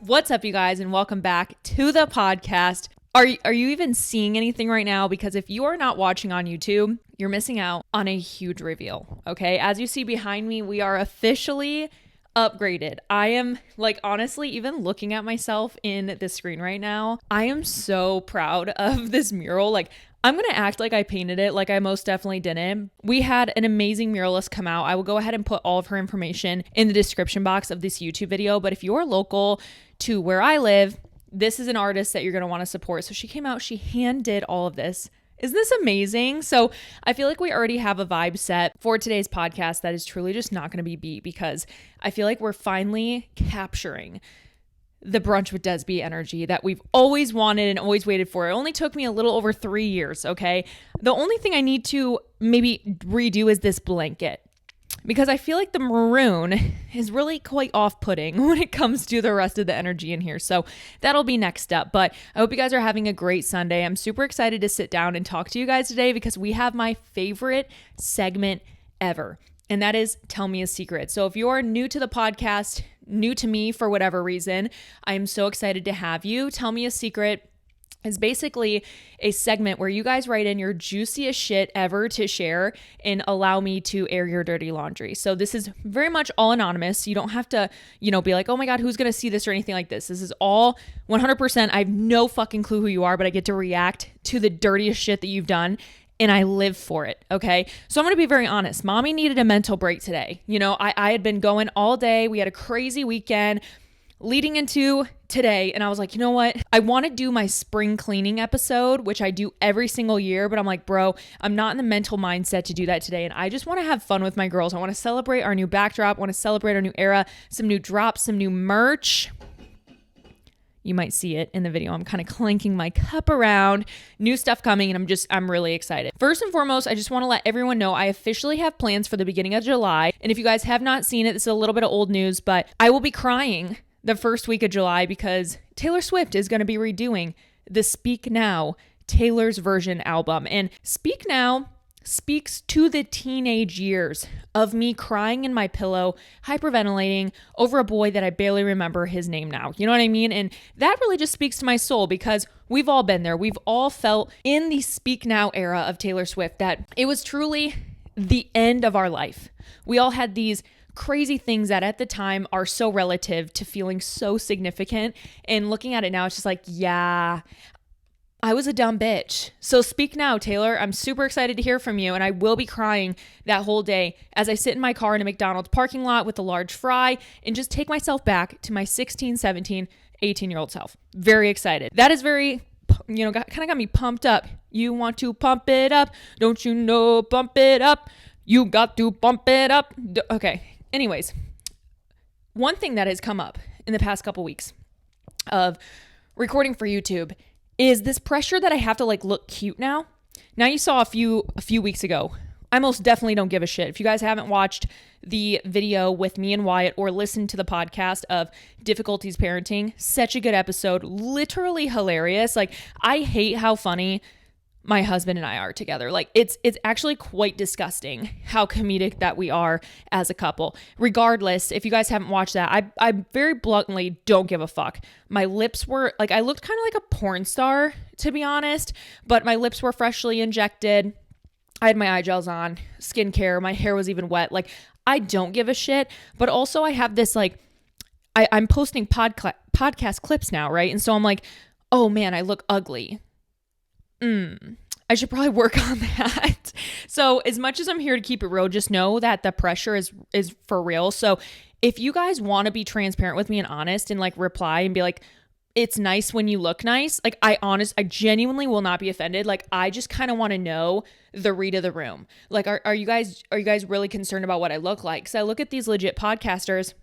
What's up, you guys, and welcome back to the podcast. Are you even seeing anything right now? Because if you are not watching on YouTube, you're missing out on a huge reveal, okay? As you see behind me, we are officially upgraded. I am honestly, even looking at myself in the screen right now, I am so proud of this mural. I'm going to act like I painted it, like I most definitely didn't. We had an amazing muralist come out. I will go ahead and put all of her information in the description box of this YouTube video. But if you're local to where I live, this is an artist that you're going to want to support. So she came out, she hand did all of this. Isn't this amazing? So I feel like we already have a vibe set for today's podcast that is truly just not going to be beat, because I feel like we're finally capturing the Brunch with DESB energy that we've always wanted and always waited for. It only took me a little over 3 years, okay? The only thing I need to maybe redo is this blanket, because I feel like the maroon is really quite off-putting when it comes to the rest of the energy in here. So that'll be next up. But I hope you guys are having a great Sunday. I'm super excited to sit down and talk to you guys today, because we have my favorite segment ever, and that is Tell Me a Secret. So if you are new to the podcast, new to me for whatever reason, I am so excited to have you. Tell Me a Secret is basically a segment where you guys write in your juiciest shit ever to share and allow me to air your dirty laundry. So this is very much all anonymous. You don't have to, be like, oh my God, who's going to see this or anything like this. This is all 100%. I have no fucking clue who you are, but I get to react to the dirtiest shit that you've done, and I live for it, okay? So I'm going to be very honest. Mommy needed a mental break today. I had been going all day. We had a crazy weekend leading into today, and I was like, you know what? I want to do my spring cleaning episode, which I do every single year, but I'm like, bro, I'm not in the mental mindset to do that today, and I just want to have fun with my girls. I want to celebrate our new backdrop. I want to celebrate our new era, some new drops, some new merch. You might see it in the video. I'm kind of clanking my cup around. New stuff coming, and I'm really excited. First and foremost, I just want to let everyone know I officially have plans for the beginning of July. And if you guys have not seen it, this is a little bit of old news, but I will be crying the first week of July, because Taylor Swift is going to be redoing the Speak Now Taylor's Version album. And Speak Now speaks to the teenage years of me crying in my pillow, hyperventilating over a boy that I barely remember his name now. You know what I mean? And that really just speaks to my soul, because we've all been there. We've all felt in the Speak Now era of Taylor Swift that it was truly the end of our life. We all had these crazy things that at the time are so relative to feeling so significant. And looking at it now, it's just like, yeah, I was a dumb bitch. So speak now, Taylor. I'm super excited to hear from you. And I will be crying that whole day as I sit in my car in a McDonald's parking lot with a large fry and just take myself back to my 16, 17, 18-year-old self. Very excited. That is very, kind of got me pumped up. You want to pump it up. Don't you know, pump it up. You got to pump it up. Okay. Anyways, one thing that has come up in the past couple weeks of recording for YouTube is this pressure that I have to look cute now. Now, you saw a few weeks ago, I most definitely don't give a shit. If you guys haven't watched the video with me and Wyatt or listened to the podcast of Difficulties Parenting, such a good episode, literally hilarious. I hate how funny my husband and I are together. It's actually quite disgusting how comedic that we are as a couple. Regardless, if you guys haven't watched that, I very bluntly don't give a fuck. My lips were I looked kind of like a porn star, to be honest, but my lips were freshly injected. I had my eye gels on, skincare, my hair was even wet. I don't give a shit, but also I have this I'm posting podcast clips now, right? And so I'm like, oh man, I look ugly. I should probably work on that. So as much as I'm here to keep it real, just know that the pressure is for real. So if you guys want to be transparent with me and honest and reply and be like, it's nice when you look nice, I genuinely will not be offended. I just kind of want to know the read of the room. Are you guys really concerned about what I look like? Because I look at these legit podcasters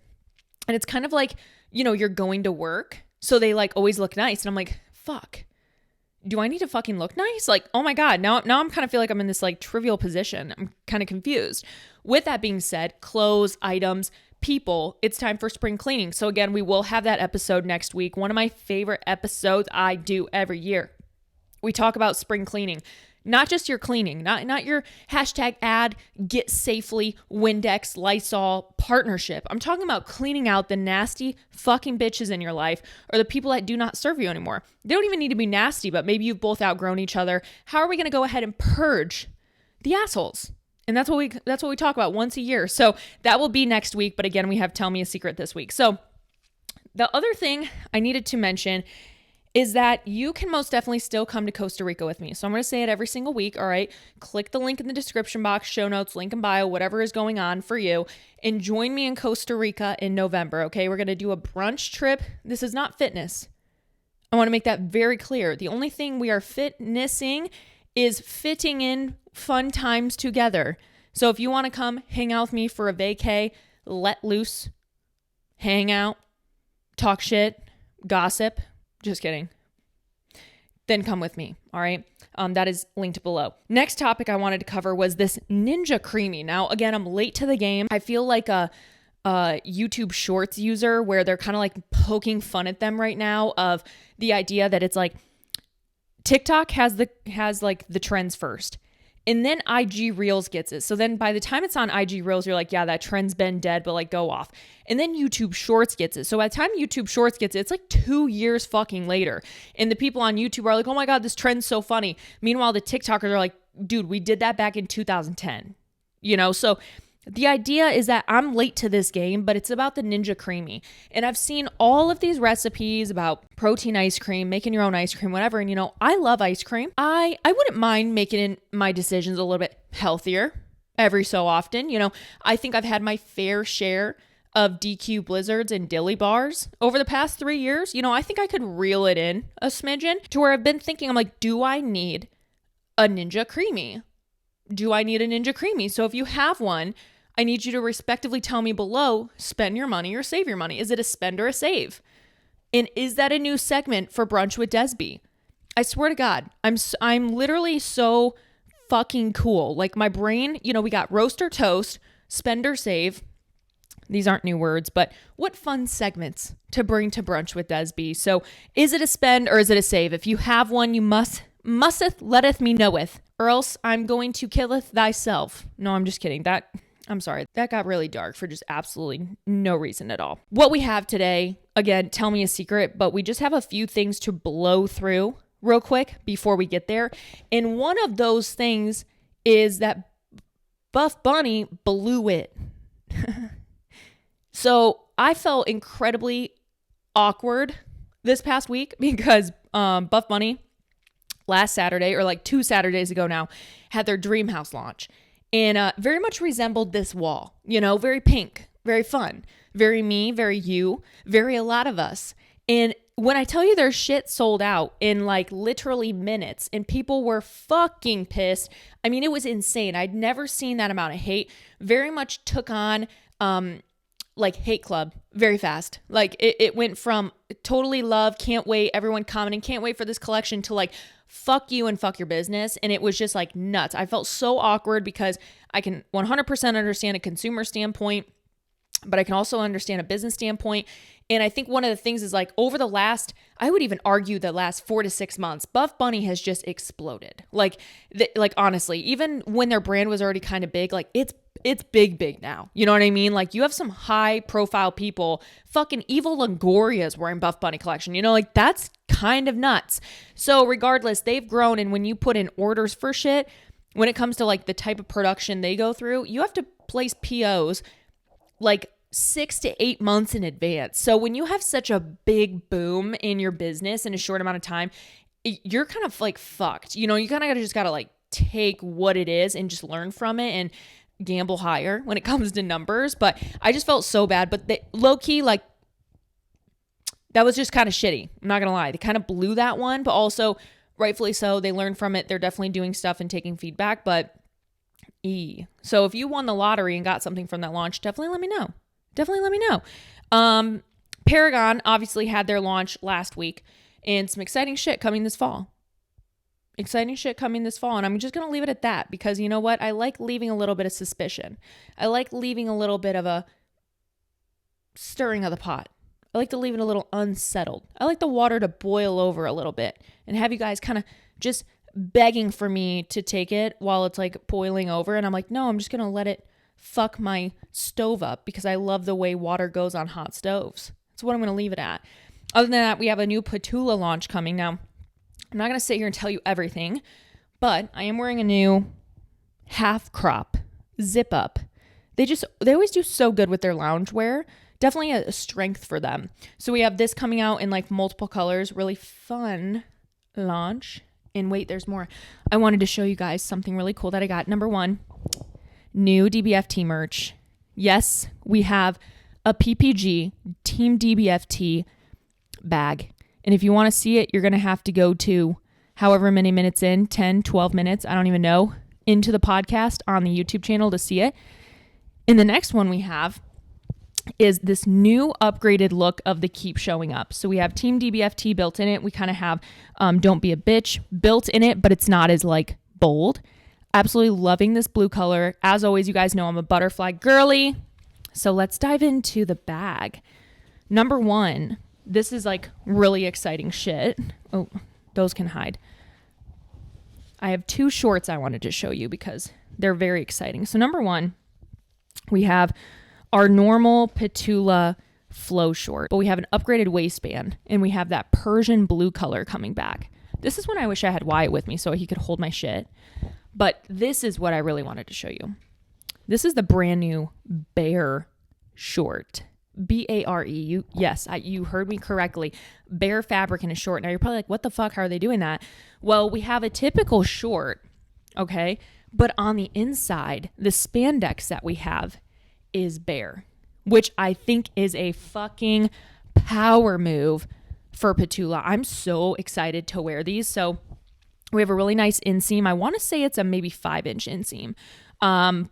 and it's kind of you're going to work, so they always look nice. And I'm like, fuck. Do I need to fucking look nice? Oh my God, now I'm kind of feel like I'm in this trivial position. I'm kind of confused. With that being said, clothes, items, people, it's time for spring cleaning. So again, we will have that episode next week. One of my favorite episodes I do every year. We talk about spring cleaning. Not just your cleaning, not your hashtag ad, get safely, Windex, Lysol partnership. I'm talking about cleaning out the nasty fucking bitches in your life or the people that do not serve you anymore. They don't even need to be nasty, but maybe you've both outgrown each other. How are we going to go ahead and purge the assholes? And that's what we talk about once a year. So that will be next week. But again, we have Tell Me a Secret this week. So the other thing I needed to mention is that you can most definitely still come to Costa Rica with me. So I'm going to say it every single week. All right. Click the link in the description box, show notes, link in bio, whatever is going on for you. And join me in Costa Rica in November. Okay. We're going to do a brunch trip. This is not fitness. I want to make that very clear. The only thing we are fitnessing is fitting in fun times together. So if you want to come hang out with me for a vacay, let loose, hang out, talk shit, gossip, just kidding, then come with me. All right. That is linked below. Next topic I wanted to cover was this Ninja CREAMi. Now, again, I'm late to the game. I feel like a YouTube Shorts user where they're kind of like poking fun at them right now of the idea that it's like TikTok has like the trends first. And then IG Reels gets it. So then by the time it's on IG Reels, you're like, yeah, that trend's been dead, but like go off. And then YouTube Shorts gets it. So by the time YouTube Shorts gets it, it's like 2 years fucking later. And the people on YouTube are like, oh my God, this trend's so funny. Meanwhile, the TikTokers are like, dude, we did that back in 2010. So the idea is that I'm late to this game, but it's about the Ninja CREAMi. And I've seen all of these recipes about protein ice cream, making your own ice cream, whatever. And, I love ice cream. I wouldn't mind making my decisions a little bit healthier every so often. I think I've had my fair share of DQ Blizzards and Dilly bars over the past 3 years. I think I could reel it in a smidgen to where I've been thinking, I'm like, do I need a Ninja CREAMi? Do I need a Ninja CREAMi? So if you have one, I need you to respectively tell me below, spend your money or save your money. Is it a spend or a save? And is that a new segment for Brunch with DESB? I swear to God, I'm literally so fucking cool. Like my brain, we got roast or toast, spend or save. These aren't new words, but what fun segments to bring to Brunch with DESB. So is it a spend or is it a save? If you have one, you musteth letteth me knoweth, or else I'm going to killeth thyself. No, I'm just kidding. I'm sorry, that got really dark for just absolutely no reason at all. What we have today, again, tell me a secret, but we just have a few things to blow through real quick before we get there. And one of those things is that Buff Bunny blew it. So I felt incredibly awkward this past week because Buff Bunny last Saturday, or like 2 Saturdays ago now, had their dream house launch. And very much resembled this wall, very pink, very fun, very me, very you, very a lot of us. And when I tell you their shit sold out in like literally minutes and people were fucking pissed. I mean, it was insane. I'd never seen that amount of hate. Very much took on like hate club very fast. Like it went from totally love, can't wait, everyone commenting, can't wait for this collection, to like fuck you and fuck your business. And it was just like nuts. I felt so awkward because I can 100% understand a consumer standpoint, but I can also understand a business standpoint. And I think one of the things is like over the last, I would even argue the last 4 to 6 months, Buff Bunny has just exploded. Like honestly, even when their brand was already kind of big, like it's big now. You know what I mean? Like you have some high profile people, fucking Evil Longoria's wearing Buff Bunny collection, like that's kind of nuts. So regardless, they've grown. And when you put in orders for shit, when it comes to like the type of production they go through, you have to place POs like 6 to 8 months in advance. So when you have such a big boom in your business in a short amount of time, you're kind of like fucked. You kind of just got to like take what it is and just learn from it and gamble higher when it comes to numbers. But I just felt so bad. But low key, like that was just kind of shitty. I'm not going to lie. They kind of blew that one, but also rightfully so. They learned from it. They're definitely doing stuff and taking feedback, but So if you won the lottery and got something from that launch, definitely let me know. Paragon obviously had their launch last week, and some exciting shit coming this fall. And I'm just going to leave it at that because you know what? I like leaving a little bit of suspicion. I like leaving a little bit of a stirring of the pot. I like to leave it a little unsettled. I like the water to boil over a little bit and have you guys kind of just begging for me to take it while it's like boiling over. And I'm like, no, I'm just going to let it fuck my stove up because I love the way water goes on hot stoves. That's what I'm going to leave it at. Other than that, we have a new Petula launch coming. Now, I'm not going to sit here and tell you everything, but I am wearing a new half crop zip up. They always do so good with their loungewear. Definitely a strength for them. So we have this coming out in like multiple colors, really fun launch. And wait, there's more. I wanted to show you guys something really cool that I got. Number one, new DBFT merch. Yes, we have a PPG Team DBFT bag. And if you want to see it, you're going to have to go to however many minutes in, 10, 12 minutes, I don't even know, into the podcast on the YouTube channel to see it. And the next one we have is this new upgraded look of the Keep Showing Up. So we have Team DBFT built in it. We kind of have Don't Be a Bitch built in it, but it's not as like bold. Absolutely loving this blue color. As always, you guys know I'm a butterfly girly. So let's dive into the bag. Number one, this is like really exciting shit. Oh, those can hide. I have two shorts I wanted to show you because they're very exciting. So number one, we have our normal Petula flow short, but we have an upgraded waistband and we have that Persian blue color coming back. This is when I wish I had Wyatt with me so he could hold my shit. But this is what I really wanted to show you. This is the brand new Bare short. Bare. You heard me correctly. Bare fabric in a short. Now you're probably like, what the fuck? How are they doing that? Well, we have a typical short, okay? But on the inside, the spandex that we have is bare, which I think is a fucking power move for Petula. I'm so excited to wear these. So we have a really nice inseam. I want to say it's a maybe 5-inch inseam,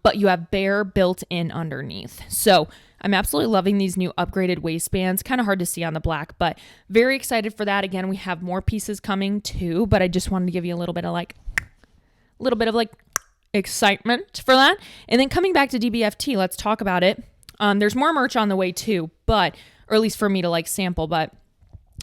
but you have bare built in underneath. So I'm absolutely loving these new upgraded waistbands. Kind of hard to see on the black, but very excited for that. Again, we have more pieces coming too, but I just wanted to give you a little bit of excitement for that. And then coming back to DBFT, let's talk about it. There's more merch on the way too, or at least for me to like sample, but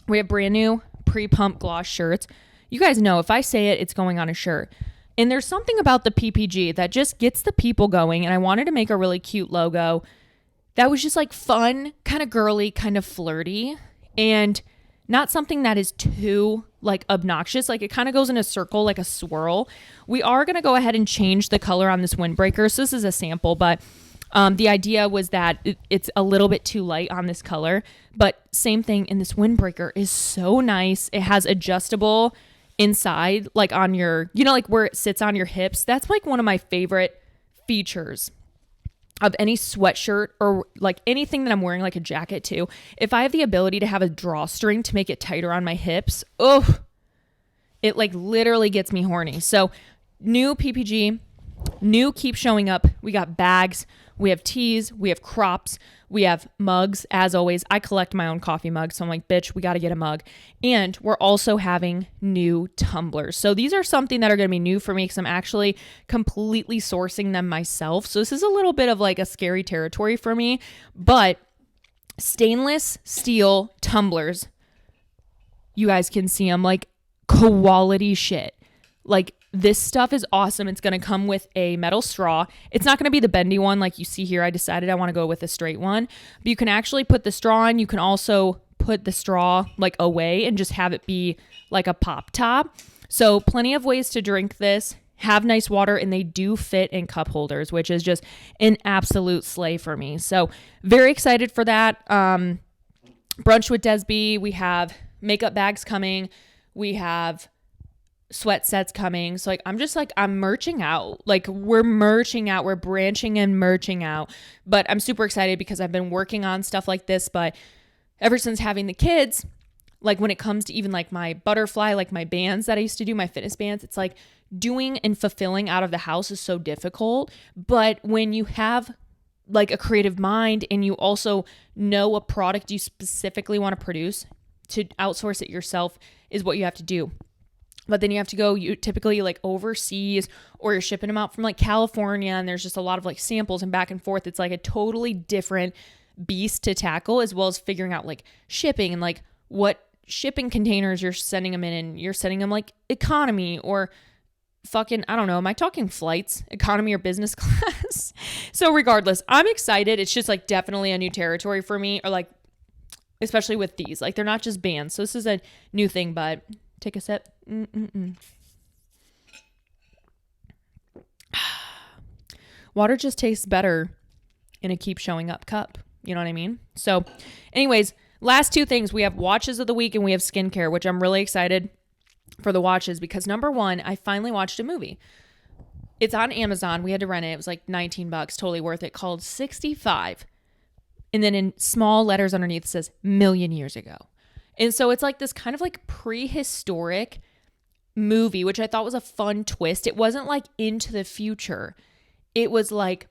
we have brand new pre-pump gloss shirts. You guys know if I say it, it's going on a shirt. And there's something about the PPG that just gets the people going. And I wanted to make a really cute logo that was just like fun, kind of girly, kind of flirty, and not something that is too like obnoxious. Like it kind of goes in a circle, like a swirl. We are going to go ahead and change the color on this windbreaker. So this is a sample, but the idea was that it's a little bit too light on this color, but same thing in this windbreaker is so nice. It has adjustable inside, like on your, like where it sits on your hips. That's like one of my favorite features of any sweatshirt or like anything that I'm wearing, like a jacket too. If I have the ability to have a drawstring to make it tighter on my hips, it like literally gets me horny. So new PPG, new Keep Showing Up. We got bags, we have tees, we have crops, we have mugs. As always, I collect my own coffee mugs. So I'm like, bitch, we got to get a mug. And we're also having new tumblers. So these are something that are going to be new for me because I'm actually completely sourcing them myself. So this is a little bit of like a scary territory for me, but stainless steel tumblers, you guys can see them, like quality shit. Like this stuff is awesome. It's going to come with a metal straw. It's not going to be the bendy one like you see here. I decided I want to go with a straight one. But you can actually put the straw in. You can also put the straw like away and just have it be like a pop top. So plenty of ways to drink this. Have nice water, and they do fit in cup holders, which is just an absolute slay for me. So very excited for that. Brunch with DESB. We have makeup bags coming. We have sweat sets coming. So like I'm merching out. Like we're merching out. We're branching and merching out. But I'm super excited because I've been working on stuff like this, but ever since having the kids, like when it comes to even like my butterfly, like my bands that I used to do, my fitness bands, it's like doing and fulfilling out of the house is so difficult. But when you have like a creative mind and you also know a product you specifically want to produce, to outsource it yourself is what you have to do. But then you have to go, you typically like overseas, or you're shipping them out from like California, and there's just a lot of like samples and back and forth. It's like a totally different beast to tackle, as well as figuring out like shipping and like what shipping containers you're sending them in, and you're sending them like economy or fucking, I don't know, am I talking flights, economy or business class? So regardless, I'm excited. It's just like definitely a new territory for me, or like, especially with these, like they're not just bands. So this is a new thing, but take a sip. Water just tastes better in a keep showing up cup. You know what I mean? So anyways, last two things. We have watches of the week and we have skincare, which I'm really excited for the watches because number one, I finally watched a movie. It's on Amazon. We had to rent it. It was like $19, totally worth it, called 65. And then in small letters underneath it says million years ago. And so it's like this kind of like prehistoric movie, which I thought was a fun twist. It wasn't like into the future. It was like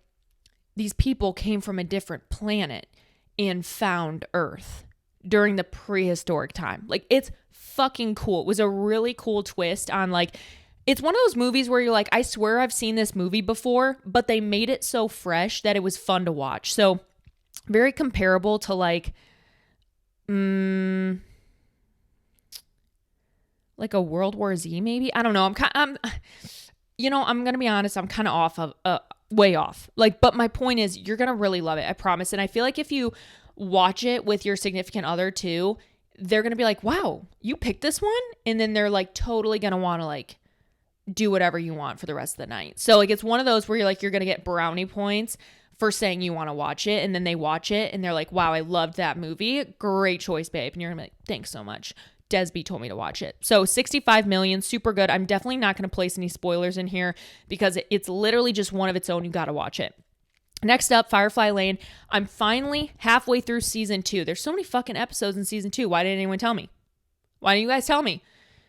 these people came from a different planet and found Earth during the prehistoric time. Like, it's fucking cool. It was a really cool twist on like, it's one of those movies where you're like, I swear I've seen this movie before, but they made it so fresh that it was fun to watch. So very comparable to like, like a World War Z maybe. I don't know. I'm going to be honest. I'm kind of way off. Like, but my point is you're going to really love it. I promise. And I feel like if you watch it with your significant other too, they're going to be like, wow, you picked this one. And then they're like totally going to want to like do whatever you want for the rest of the night. So like, it's one of those where you're like, you're going to get brownie points for saying you want to watch it. And then they watch it and they're like, wow, I loved that movie. Great choice, babe. And you're going to be like, thanks so much. DESB told me to watch it. So 65 million, super good. I'm definitely not going to place any spoilers in here because it's literally just one of its own. You got to watch it. Next up, Firefly Lane. I'm finally halfway through season 2. There's so many fucking episodes in season 2. Why didn't anyone tell me? Why didn't you guys tell me?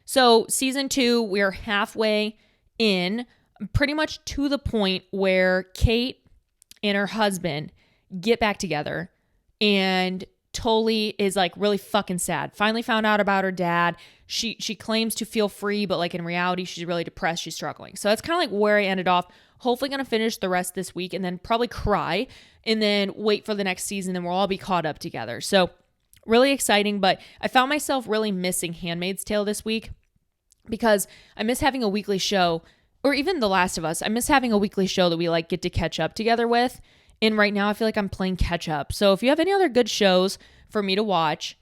So season 2, we're halfway in, pretty much to the point where Kate and her husband get back together, and Tully is like really fucking sad. Finally found out about her dad. She claims to feel free, but like in reality, she's really depressed. She's struggling. So that's kind of like where I ended off. Hopefully going to finish the rest this week and then probably cry and then wait for the next season and we'll all be caught up together. So really exciting, but I found myself really missing Handmaid's Tale this week because I miss having a weekly show, or even The Last of Us. I miss having a weekly show that we like get to catch up together with. And right now I feel like I'm playing catch up. So if you have any other good shows for me to watch,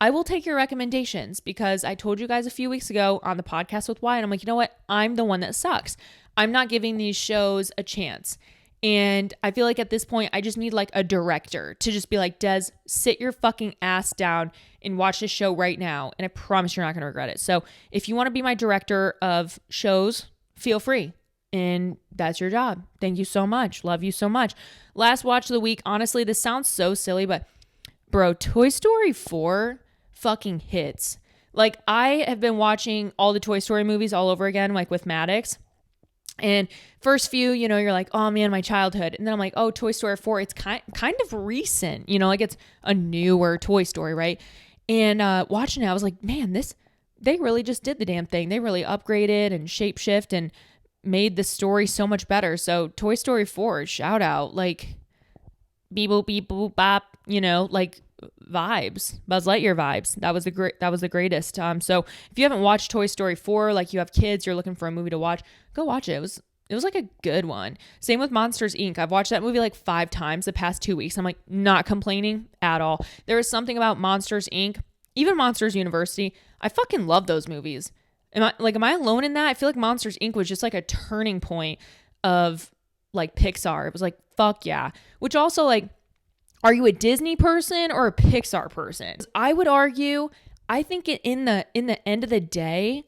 I will take your recommendations because I told you guys a few weeks ago on the podcast with Wyatt, I'm like, you know what? I'm the one that sucks. I'm not giving these shows a chance. And I feel like at this point, I just need like a director to just be like, Des, sit your fucking ass down and watch this show right now. And I promise you're not going to regret it. So if you want to be my director of shows, feel free. And that's your job. Thank you so much. Love you so much. Last watch of the week. Honestly, this sounds so silly, but bro, Toy Story 4 fucking hits. Like, I have been watching all the Toy Story movies all over again, like with Maddox. And first few, you know, you're like, oh man, my childhood. And then I'm like, oh, Toy Story 4, it's kind of recent, you know, like it's a newer Toy Story, right? And watching it, I was like, man, they really just did the damn thing. They really upgraded and shapeshift and made the story so much better. So Toy Story 4, shout out, like beep boop beep boop bop, you know, like vibes, Buzz Lightyear vibes. That was the greatest. So if you haven't watched Toy Story 4, like you have kids, you're looking for a movie to watch, go watch it. It was like a good one. Same with Monsters Inc. I've watched that movie like 5 times the past 2 weeks. I'm like not complaining at all. There is something about Monsters Inc., even Monsters University. I fucking love those movies. Am I alone in that? I feel like Monsters Inc. was just like a turning point of like Pixar. It was like, fuck yeah. Which also, like, are you a Disney person or a Pixar person? I would argue, I think in the end of the day,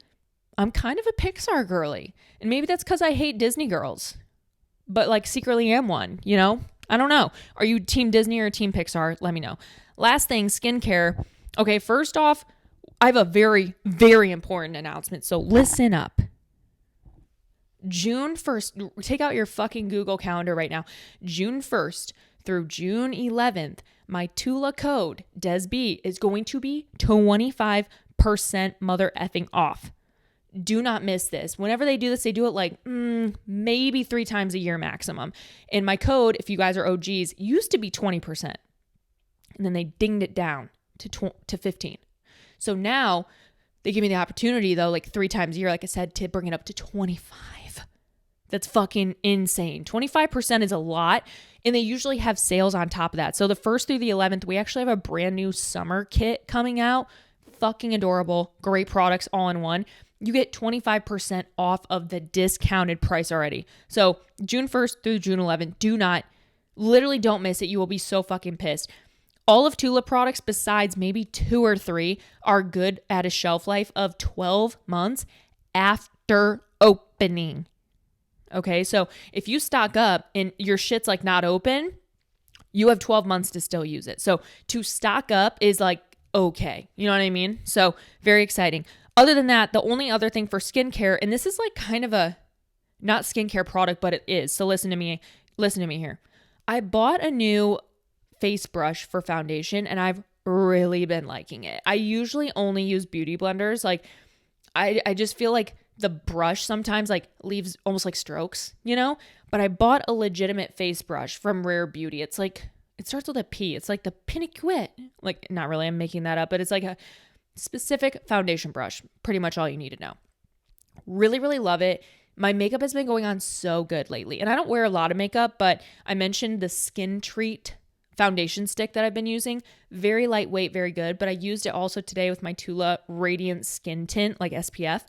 I'm kind of a Pixar girly. And maybe that's because I hate Disney girls, but like secretly am one, you know? I don't know. Are you team Disney or team Pixar? Let me know. Last thing, skincare. Okay, first off, I have a very, very important announcement. So listen up. June 1st, take out your fucking Google Calendar right now. June 1st through June 11th, my Tula code, DESB, is going to be 25% mother effing off. Do not miss this. Whenever they do this, they do it like maybe 3 times a year maximum. And my code, if you guys are OGs, used to be 20%. And then they dinged it down to 15. So now they give me the opportunity though, like 3 times a year, like I said, to bring it up to 25. That's fucking insane. 25% is a lot. And they usually have sales on top of that. So the 1st through the 11th, we actually have a brand new summer kit coming out. Fucking adorable. Great products all in one. You get 25% off of the discounted price already. So June 1st through June 11th, literally don't miss it. You will be so fucking pissed. All of Tula products, besides maybe 2 or 3, are good at a shelf life of 12 months after opening. Okay, so if you stock up and your shit's like not open, you have 12 months to still use it. So to stock up is like, okay, you know what I mean? So very exciting. Other than that, the only other thing for skincare, and this is like kind of a not skincare product, but it is. So listen to me here. I bought a new face brush for foundation and I've really been liking it. I usually only use beauty blenders. Like I just feel like the brush sometimes like leaves almost like strokes, you know? But I bought a legitimate face brush from Rare Beauty. It's like, it starts with a P. It's like the Piniquet. Like, not really, I'm making that up, but it's like a specific foundation brush. Pretty much all you need to know. Really, really love it. My makeup has been going on so good lately. And I don't wear a lot of makeup, but I mentioned the Skin Treat foundation stick that I've been using. Very lightweight, very good. But I used it also today with my Tula Radiant Skin Tint, like SPF.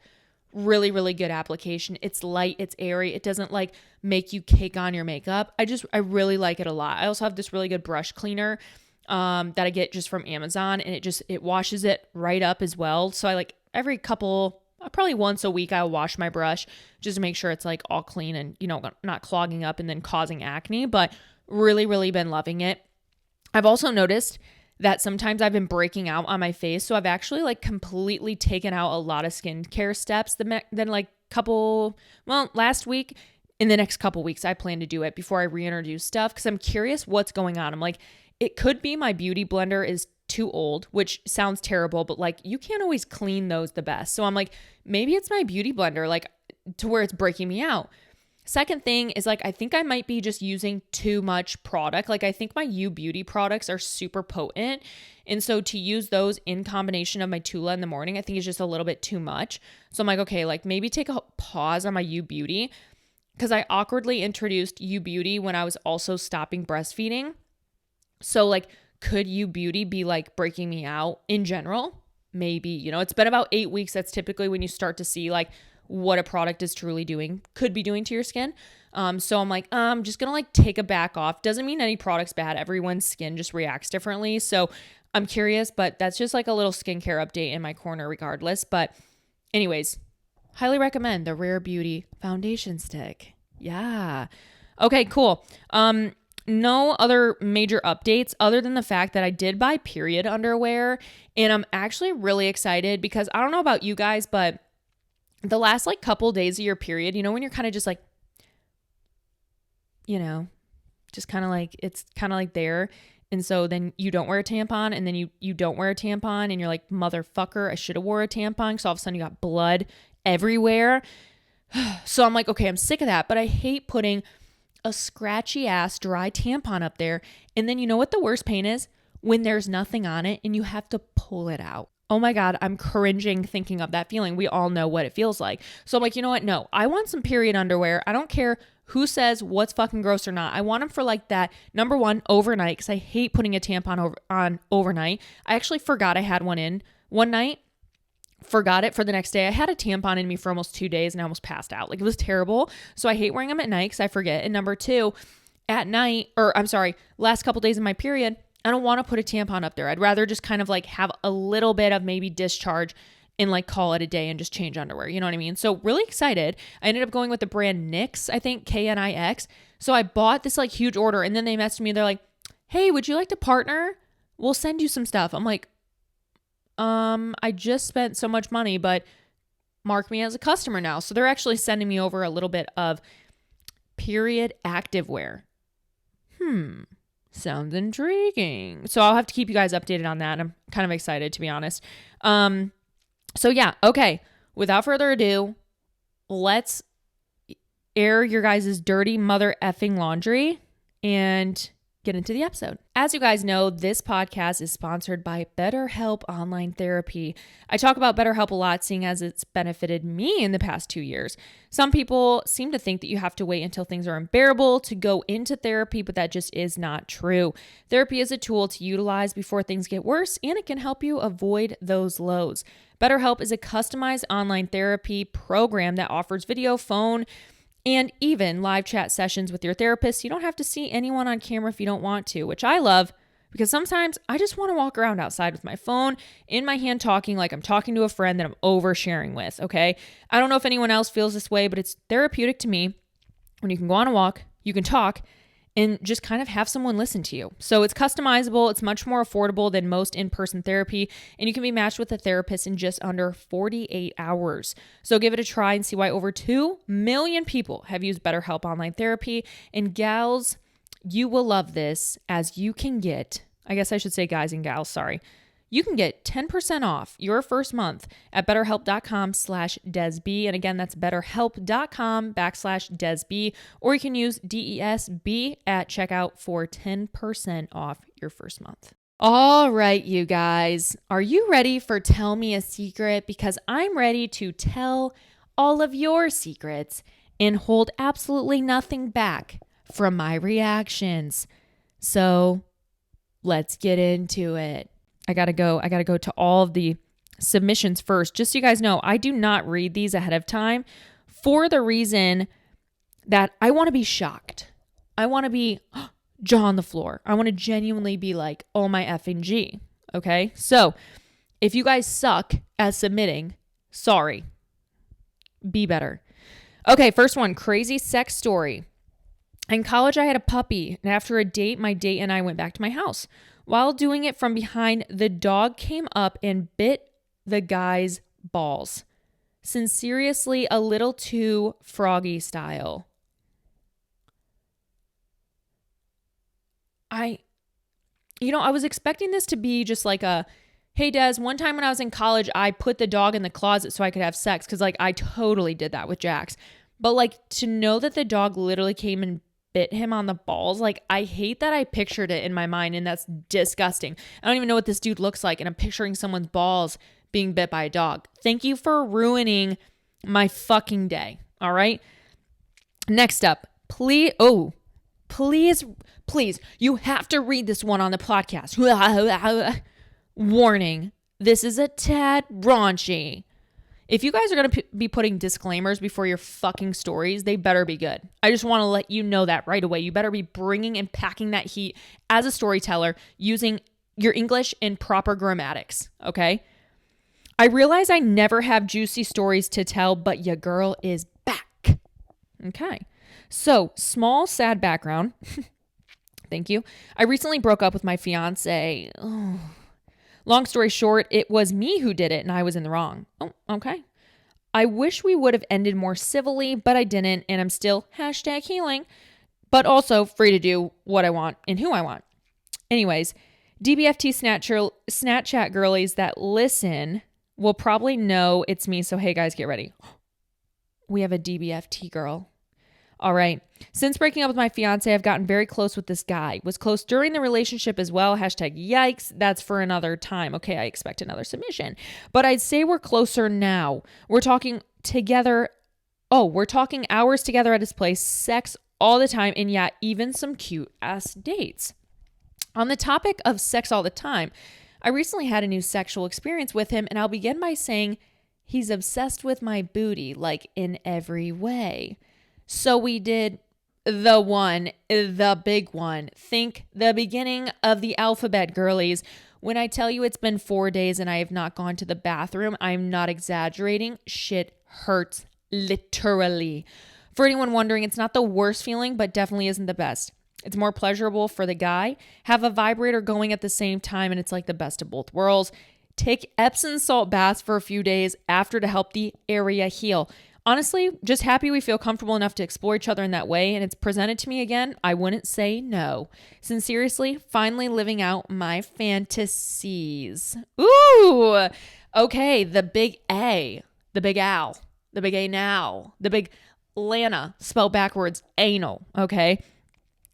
Really, really good application. It's light, it's airy. It doesn't like make you cake on your makeup. I really like it a lot. I also have this really good brush cleaner that I get just from Amazon, and it washes it right up as well. So I like every couple, probably once a week, I'll wash my brush just to make sure it's like all clean and, you know, not clogging up and then causing acne, but really, really been loving it. I've also noticed that sometimes I've been breaking out on my face. So I've actually like completely taken out a lot of skincare steps. Then like last week, in the next couple weeks, I plan to do it before I reintroduce stuff because I'm curious what's going on. I'm like, it could be my beauty blender is too old, which sounds terrible, but like you can't always clean those the best. So I'm like, maybe it's my beauty blender, like to where it's breaking me out. Second thing is like, I think I might be just using too much product. Like I think my U Beauty products are super potent. And so to use those in combination of my Tula in the morning, I think is just a little bit too much. So I'm like, okay, like maybe take a pause on my U Beauty because I awkwardly introduced U Beauty when I was also stopping breastfeeding. So like, could U Beauty be like breaking me out in general? Maybe, you know, it's been about 8 weeks. That's typically when you start to see like what a product is truly could be doing to your skin. So I'm like, I'm just gonna like take a back off. Doesn't mean any product's bad. Everyone's skin just reacts differently. So I'm curious, but that's just like a little skincare update in my corner regardless. But anyways, highly recommend the Rare Beauty foundation stick. Yeah. Okay, cool. No other major updates other than the fact that I did buy period underwear, and I'm actually really excited because I don't know about you guys, but the last like couple days of your period, you know, when you're kind of just like, you know, just kind of like, it's kind of like there. And so then you don't wear a tampon, and then you don't wear a tampon, and you're like, motherfucker, I should have wore a tampon. So all of a sudden you got blood everywhere. So I'm like, okay, I'm sick of that, but I hate putting a scratchy ass dry tampon up there. And then you know what the worst pain is? When there's nothing on it and you have to pull it out. Oh my God, I'm cringing thinking of that feeling. We all know what it feels like. So I'm like, you know what? No, I want some period underwear. I don't care who says what's fucking gross or not. I want them for like that, number one, overnight, because I hate putting a tampon on overnight. I actually forgot I had one in one night. Forgot it for the next day. I had a tampon in me for almost 2 days and I almost passed out. Like it was terrible. So I hate wearing them at night because I forget. And number two, last couple days of my period, I don't want to put a tampon up there. I'd rather just kind of like have a little bit of maybe discharge and like call it a day and just change underwear. You know what I mean? So really excited. I ended up going with the brand NYX, I think KNIX. So I bought this like huge order, and then they messaged me. They're like, hey, would you like to partner? We'll send you some stuff. I'm like, I just spent so much money, but mark me as a customer now. So they're actually sending me over a little bit of period activewear. Sounds intriguing. So I'll have to keep you guys updated on that. I'm kind of excited, to be honest. So yeah, okay. Without further ado, let's air your guys' dirty mother effing laundry. And get into the episode. As you guys know, this podcast is sponsored by BetterHelp Online Therapy. I talk about BetterHelp a lot, seeing as it's benefited me in the past 2 years. Some people seem to think that you have to wait until things are unbearable to go into therapy, but that just is not true. Therapy is a tool to utilize before things get worse, and it can help you avoid those lows. BetterHelp is a customized online therapy program that offers video, phone, and even live chat sessions with your therapist. You don't have to see anyone on camera if you don't want to, which I love because sometimes I just want to walk around outside with my phone in my hand talking like I'm talking to a friend that I'm oversharing with, okay? I don't know if anyone else feels this way, but it's therapeutic to me when you can go on a walk, you can talk, and just kind of have someone listen to you. So it's customizable. It's much more affordable than most in-person therapy, and you can be matched with a therapist in just under 48 hours. So give it a try and see why over 2 million people have used BetterHelp Online Therapy. And gals, you will love this, as you can get, I guess I should say guys and gals, sorry. You can get 10% off your first month at betterhelp.com/DESB. And again, that's betterhelp.com/DESB. Or you can use DESB at checkout for 10% off your first month. All right, you guys, are you ready for Tell Me a Secret? Because I'm ready to tell all of your secrets and hold absolutely nothing back from my reactions. So let's get into it. I gotta go to all of the submissions first. Just so you guys know, I do not read these ahead of time for the reason that I want to be shocked. I want to be jaw on the floor. I want to genuinely be like, oh my effing G. Okay. So if you guys suck at submitting, sorry. Be better. Okay. First one, crazy sex story. In college, I had a puppy, and after a date, my date and I went back to my house. While doing it from behind, the dog came up and bit the guy's balls. Sincerely, a little too Froggy style. I was expecting this to be just like a, hey, Des, one time when I was in college, I put the dog in the closet so I could have sex, because like I totally did that with Jax. But like to know that the dog literally came and bit him on the balls, like I hate that I pictured it in my mind, and that's disgusting. I don't even know what this dude looks like, and I'm picturing someone's balls being bit by a dog. Thank you for ruining my fucking day. All right. Next up, please, you have to read this one on the podcast. Warning, this is a tad raunchy. If you guys are going to be putting disclaimers before your fucking stories, they better be good. I just want to let you know that right away. You better be bringing and packing that heat as a storyteller using your English and proper grammatics, okay? I realize I never have juicy stories to tell, but your girl is back. Okay. So, small, sad background. Thank you. I recently broke up with my fiance. Long story short, it was me who did it and I was in the wrong. Oh, okay. I wish we would have ended more civilly, but I didn't, and I'm still #healing, but also free to do what I want and who I want. Anyways, DBFT Snapchat girlies that listen will probably know it's me, so hey guys, get ready. We have a DBFT girl. All right. Since breaking up with my fiance, I've gotten very close with this guy. Was close during the relationship as well. #yikes. That's for another time. Okay, I expect another submission. But I'd say we're closer now. We're talking together. Oh, we're talking hours together at his place, sex all the time, and yeah, even some cute ass dates. On the topic of sex all the time, I recently had a new sexual experience with him, and I'll begin by saying he's obsessed with my booty, like in every way. So we did the big one. Think the beginning of the alphabet, girlies. When I tell you it's been 4 days and I have not gone to the bathroom, I'm not exaggerating. Shit hurts, literally. For anyone wondering, it's not the worst feeling, but definitely isn't the best. It's more pleasurable for the guy. Have a vibrator going at the same time, and it's like the best of both worlds. Take Epsom salt baths for a few days after to help the area heal. Honestly, just happy we feel comfortable enough to explore each other in that way, and it's presented to me again. I wouldn't say no. Sincerely, finally living out my fantasies. Ooh, okay, the big A, the big Al, the big A now, the big Lana, spelled backwards, anal, okay?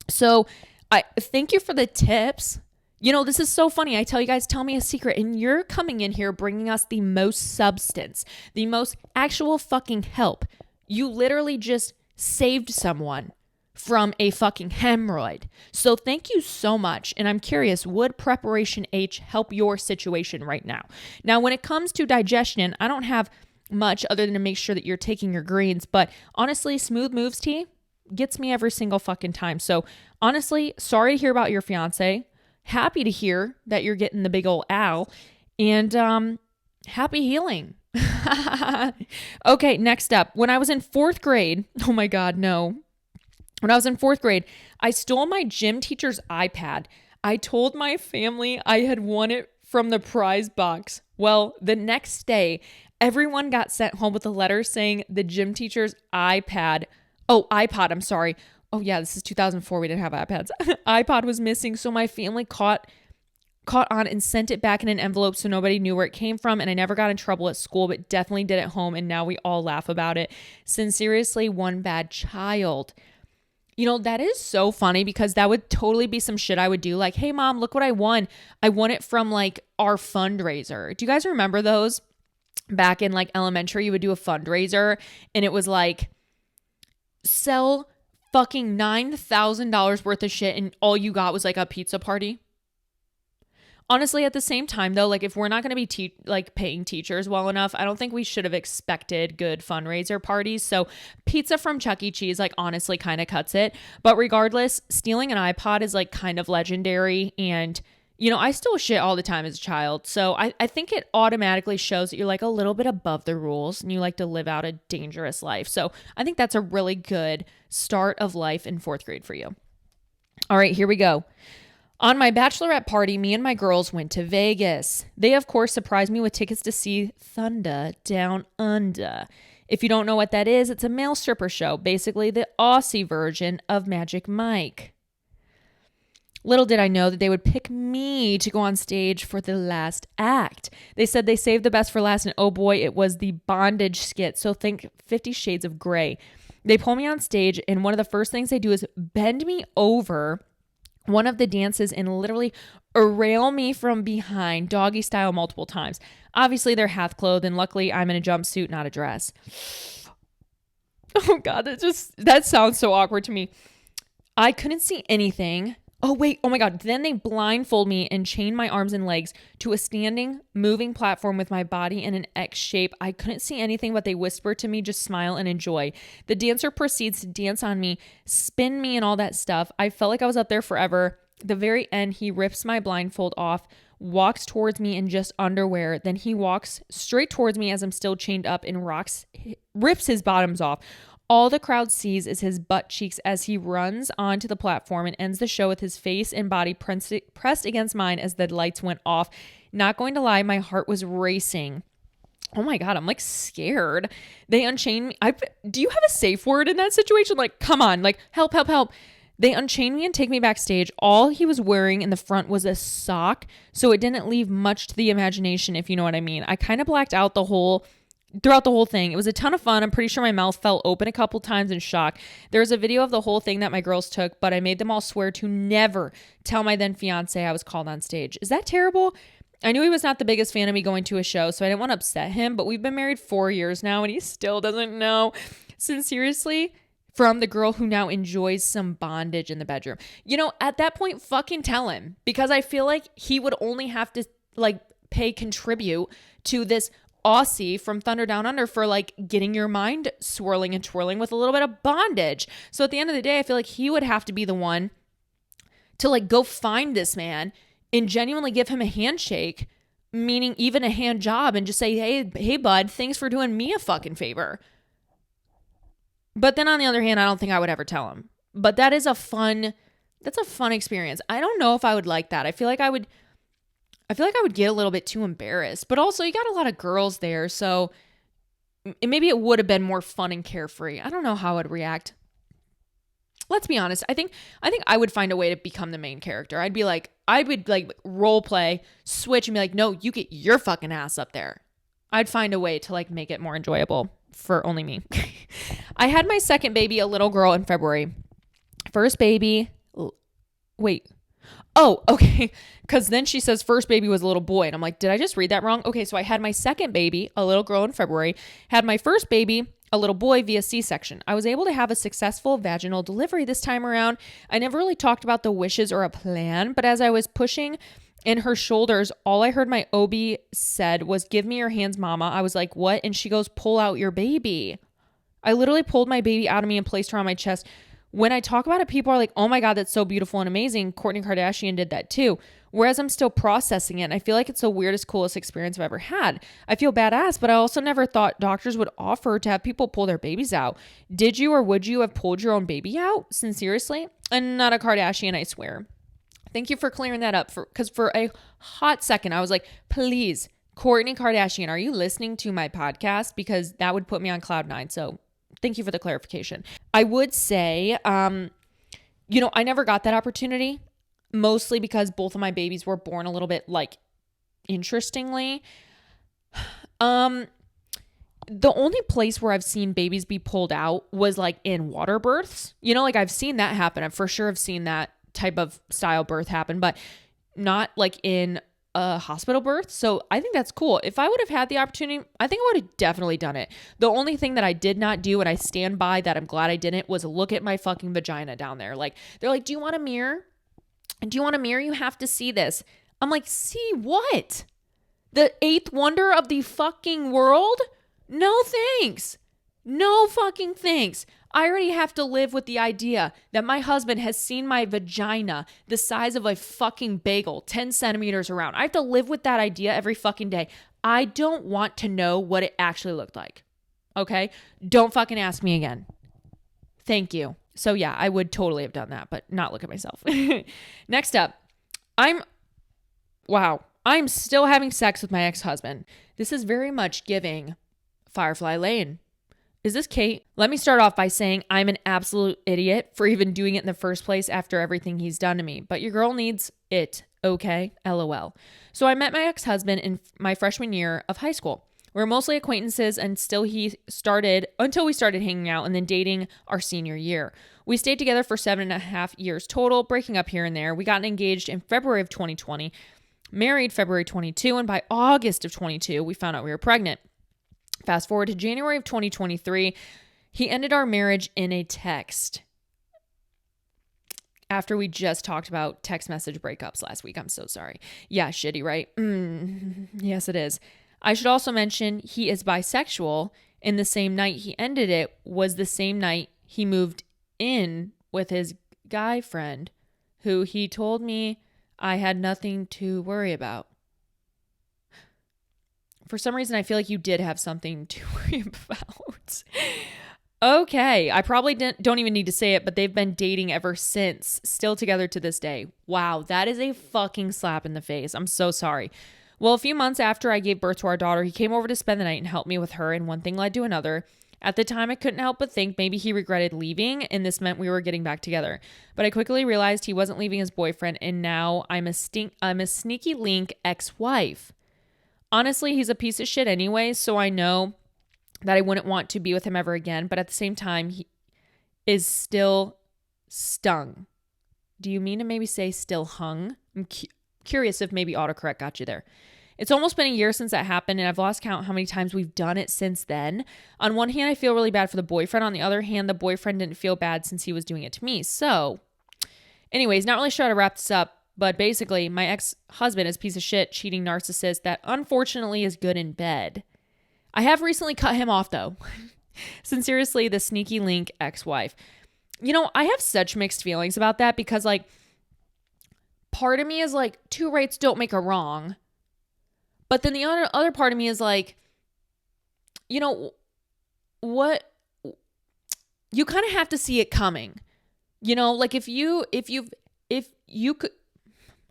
So I thank you for the tips. You know, this is so funny. I tell you guys, tell me a secret, and you're coming in here bringing us the most substance, the most actual fucking help. You literally just saved someone from a fucking hemorrhoid. So thank you so much. And I'm curious, would Preparation H help your situation right now? Now, when it comes to digestion, I don't have much other than to make sure that you're taking your greens. But honestly, Smooth Moves tea gets me every single fucking time. So honestly, sorry to hear about your fiance. Happy to hear that you're getting the big old owl. And happy healing. Okay, next up. When I was in 4th grade, oh my God, no. When I was in 4th grade, I stole my gym teacher's iPad. I told my family I had won it from the prize box. Well, the next day, everyone got sent home with a letter saying the gym teacher's iPod, I'm sorry. Oh yeah, this is 2004. We didn't have iPads. iPod was missing. So my family caught on and sent it back in an envelope so nobody knew where it came from. And I never got in trouble at school, but definitely did at home. And now we all laugh about it. Sincerely, one bad child. You know, that is so funny because that would totally be some shit I would do. Like, hey mom, look what I won. I won it from like our fundraiser. Do you guys remember those? Back in like elementary, you would do a fundraiser and it was like sell fucking $9,000 worth of shit and all you got was like a pizza party. Honestly, at the same time, though, like if we're not going to be paying teachers well enough, I don't think we should have expected good fundraiser parties. So pizza from Chuck E. Cheese, like honestly kind of cuts it. But regardless, stealing an iPod is like kind of legendary. And, you know, I stole shit all the time as a child. So I think it automatically shows that you're like a little bit above the rules and you like to live out a dangerous life. So I think that's a really good start of life in 4th grade for you. All right, here we go. On my bachelorette party, me and my girls went to Vegas. They, of course, surprised me with tickets to see Thunder Down Under. If you don't know what that is, it's a male stripper show, basically the Aussie version of Magic Mike. Little did I know that they would pick me to go on stage for the last act. They said they saved the best for last, and oh boy, it was the bondage skit. So think 50 Shades of Grey. They pull me on stage, and one of the first things they do is bend me over one of the dances and literally rail me from behind, doggy style, multiple times. Obviously, they're half clothed, and luckily, I'm in a jumpsuit, not a dress. Oh God, that sounds so awkward to me. I couldn't see anything. Oh wait, oh my God. Then they blindfold me and chain my arms and legs to a standing, moving platform with my body in an X shape. I couldn't see anything, but they whispered to me, just smile and enjoy. The dancer proceeds to dance on me, spin me and all that stuff. I felt like I was up there forever. The very end, he rips my blindfold off, walks towards me in just underwear. Then he walks straight towards me as I'm still chained up and rips his bottoms off. All the crowd sees is his butt cheeks as he runs onto the platform and ends the show with his face and body pressed against mine as the lights went off. Not going to lie, my heart was racing. Oh my God, I'm like scared. They unchained me. Do you have a safe word in that situation? Like, come on, like help, help, help. They unchain me and take me backstage. All he was wearing in the front was a sock, so it didn't leave much to the imagination, if you know what I mean. I kind of blacked out throughout the whole thing. It was a ton of fun. I'm pretty sure my mouth fell open a couple times in shock. There's a video of the whole thing that my girls took, but I made them all swear to never tell my then fiance I was called on stage. Is that terrible? I knew he was not the biggest fan of me going to a show, so I didn't want to upset him, but we've been married 4 years now and he still doesn't know. Sincerely, from the girl who now enjoys some bondage in the bedroom. You know, at that point, fucking tell him, because I feel like he would only have to contribute to this Aussie from Thunder Down Under for like getting your mind swirling and twirling with a little bit of bondage. So at the end of the day, I feel like he would have to be the one to like go find this man and genuinely give him a handshake, meaning even a hand job, and just say, hey bud, thanks for doing me a fucking favor. But then on the other hand, I don't think I would ever tell him. But that's a fun experience. I don't know if I would like that. I feel like I would get a little bit too embarrassed, but also you got a lot of girls there. So maybe it would have been more fun and carefree. I don't know how I would react. Let's be honest. I think I would find a way to become the main character. I would role play, switch and be like, no, you get your fucking ass up there. I'd find a way to like make it more enjoyable for only me. I had my second baby, a little girl, in February. First baby, Wait. Oh, okay. Because then she says first baby was a little boy. And I'm like, did I just read that wrong? Okay, so I had my second baby, a little girl in February, had my first baby, a little boy via C-section. I was able to have a successful vaginal delivery this time around. I never really talked about the wishes or a plan, but as I was pushing in her shoulders, all I heard my OB said was, give me your hands, mama. I was like, what? And she goes, pull out your baby. I literally pulled my baby out of me and placed her on my chest. When I talk about it, people are like, oh my God, that's so beautiful and amazing. Kourtney Kardashian did that too. Whereas I'm still processing it. And I feel like it's the weirdest, coolest experience I've ever had. I feel badass, but I also never thought doctors would offer to have people pull their babies out. Did you or would you have pulled your own baby out? Sincerely? And not a Kardashian, I swear. Thank you for clearing that up. Because for a hot second, I was like, please, Kourtney Kardashian, are you listening to my podcast? Because that would put me on cloud nine. So thank you for the clarification. I would say, I never got that opportunity, mostly because both of my babies were born a little bit interestingly. The only place where I've seen babies be pulled out was in water births. I've seen that happen. I for sure have seen that type of style birth happen, but not in a hospital birth. So I think that's cool. If I would have had the opportunity, I think I would have definitely done it. The only thing that I did not do, and I stand by that, I'm glad I didn't, was look at my fucking vagina down there. They're like, do you want a mirror? Do you want a mirror? You have to see this. I'm like, see what? The eighth wonder of the fucking world? No thanks. No fucking thanks. I already have to live with the idea that my husband has seen my vagina the size of a fucking bagel, 10 centimeters around. I have to live with that idea every fucking day. I don't want to know what it actually looked like. Okay? Don't fucking ask me again. Thank you. So yeah, I would totally have done that, but not look at myself. Next up, I'm still having sex with my ex-husband. This is very much giving Firefly Lane. Is this Kate? Let me start off by saying I'm an absolute idiot for even doing it in the first place after everything he's done to me. But your girl needs it, okay? LOL. So I met my ex-husband in my freshman year of high school. We were mostly acquaintances until we started hanging out and then dating our senior year. We stayed together for 7.5 years total, breaking up here and there. We got engaged in February of 2020, married February 22, and by August of 22, we found out we were pregnant. Fast forward to January of 2023, he ended our marriage in a text. After we just talked about text message breakups last week. I'm so sorry. Yeah, shitty, right? Yes, it is. I should also mention he is bisexual, and the same night he ended it was the same night he moved in with his guy friend, who he told me I had nothing to worry about. For some reason, I feel like you did have something to worry about. Okay, I probably don't even need to say it, but they've been dating ever since, still together to this day. Wow, that is a fucking slap in the face. I'm so sorry. Well, a few months after I gave birth to our daughter, he came over to spend the night and help me with her, and one thing led to another. At the time, I couldn't help but think maybe he regretted leaving, and this meant we were getting back together. But I quickly realized he wasn't leaving his boyfriend, and now I'm a sneaky link ex-wife. Honestly, he's a piece of shit anyway, so I know that I wouldn't want to be with him ever again, but at the same time, he is still stung. Do you mean to maybe say still hung? I'm curious if maybe autocorrect got you there. It's almost been a year since that happened, and I've lost count how many times we've done it since then. On one hand, I feel really bad for the boyfriend. On the other hand, the boyfriend didn't feel bad since he was doing it to me. So, anyways, not really sure how to wrap this up. But basically, my ex-husband is a piece of shit, cheating narcissist that unfortunately is good in bed. I have recently cut him off, though. Sincerely, the sneaky link ex-wife. I have such mixed feelings about that because, part of me is two rights don't make a wrong. But then the other part of me is what? You kind of have to see it coming. If you could...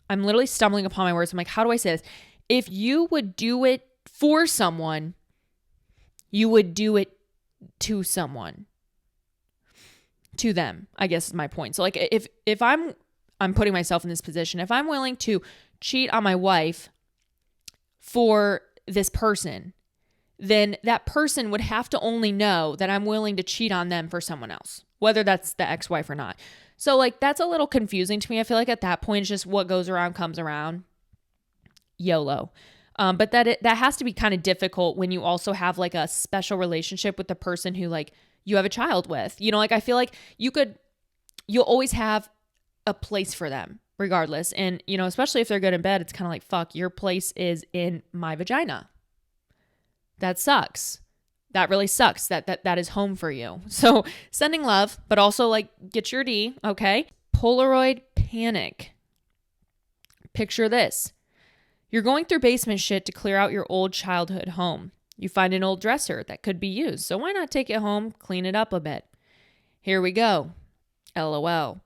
I'm literally stumbling upon my words. I'm like, how do I say this? If you would do it for someone, you would do it to someone. To them, I guess is my point. So if I'm putting myself in this position, if I'm willing to cheat on my wife for this person, then that person would have to only know that I'm willing to cheat on them for someone else, whether that's the ex-wife or not. So like, that's a little confusing to me. I feel like at that point, it's just what goes around comes around. YOLO. But that has to be kind of difficult when you also have like a special relationship with the person who like you have a child with. You know, like I feel like you'll always have a place for them regardless. And, you know, especially if they're good in bed, it's kind of like, fuck, your place is in my vagina. That sucks. That really sucks that is home for you. So sending love, but also like get your D, okay? Polaroid panic. Picture this. You're going through basement shit to clear out your old childhood home. You find an old dresser that could be used, so why not take it home, clean it up a bit? Here we go. LOL.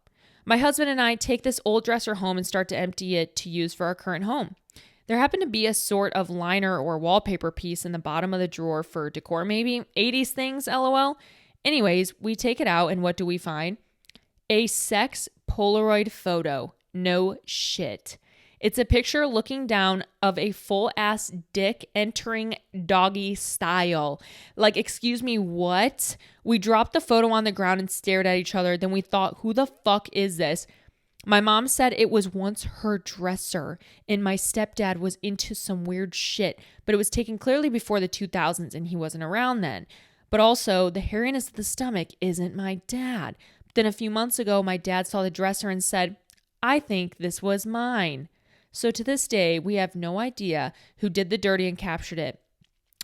My husband and I take this old dresser home and start to empty it to use for our current home. There happened to be a sort of liner or wallpaper piece in the bottom of the drawer for decor, maybe. 80s things, LOL. Anyways, we take it out and what do we find? A sex Polaroid photo. No shit. It's a picture looking down of a full ass dick entering doggy style. Like, excuse me, what? We dropped the photo on the ground and stared at each other. Then we thought, who the fuck is this? My mom said it was once her dresser and my stepdad was into some weird shit, but it was taken clearly before the 2000s and he wasn't around then. But also, the hairiness of the stomach isn't my dad. Then a few months ago, my dad saw the dresser and said, I think this was mine. So to this day, we have no idea who did the dirty and captured it.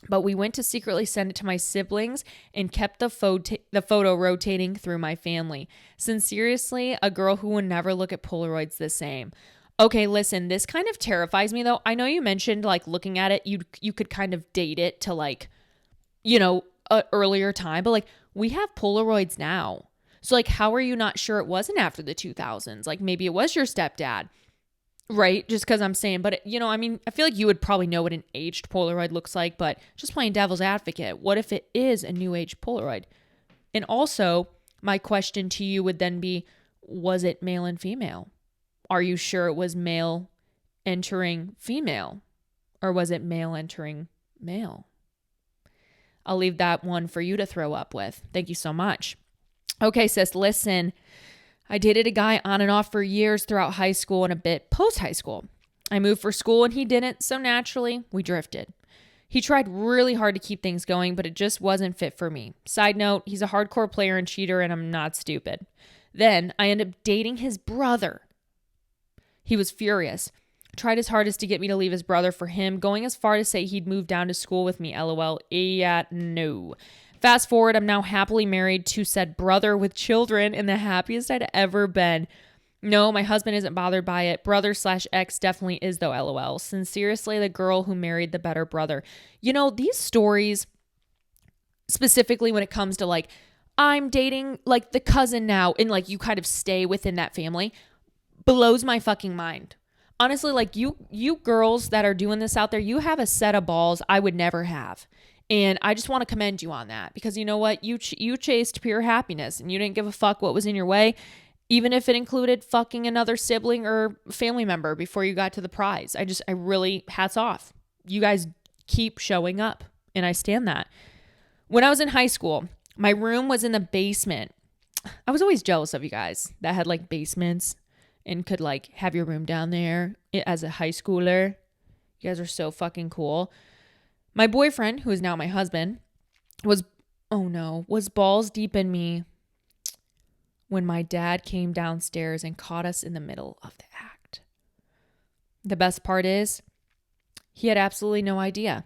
But we went to secretly send it to my siblings and kept the photo rotating through my family. Sincerely, a girl who would never look at Polaroids the same. Okay, listen, this kind of terrifies me though. I know you mentioned like looking at it, you could kind of date it to like, you know, a earlier time, but like we have Polaroids now. So like, how are you not sure it wasn't after the 2000s? Like maybe it was your stepdad. Right? Just because I'm saying, but you know, I mean, I feel like you would probably know what an aged Polaroid looks like, but just playing devil's advocate, what if it is a new age Polaroid? And also, my question to you would then be, was it male and female? Are you sure it was male entering female? Or was it male entering male? I'll leave that one for you to throw up with. Thank you so much. Okay, sis, listen. I dated a guy on and off for years throughout high school and a bit post-high school. I moved for school and he didn't, so naturally, we drifted. He tried really hard to keep things going, but it just wasn't fit for me. Side note, he's a hardcore player and cheater and I'm not stupid. Then I ended up dating his brother. He was furious. Tried his hardest to get me to leave his brother for him, going as far to say he'd move down to school with me, LOL. Yeah, no. Fast forward, I'm now happily married to said brother with children and the happiest I'd ever been. No, my husband isn't bothered by it. Brother/ex definitely is though, LOL. Sincerely, the girl who married the better brother. You know, these stories, specifically when it comes to like, I'm dating like the cousin now and like you kind of stay within that family, blows my fucking mind. Honestly, like you girls that are doing this out there, you have a set of balls I would never have. And I just want to commend you on that because you know what? You chased pure happiness and you didn't give a fuck what was in your way, even if it included fucking another sibling or family member before you got to the prize. I really, hats off. You guys keep showing up and I stand that. When I was in high school, my room was in the basement. I was always jealous of you guys that had like basements and could like have your room down there as a high schooler. You guys are so fucking cool. My boyfriend, who is now my husband, was balls deep in me when my dad came downstairs and caught us in the middle of the act. The best part is, he had absolutely no idea.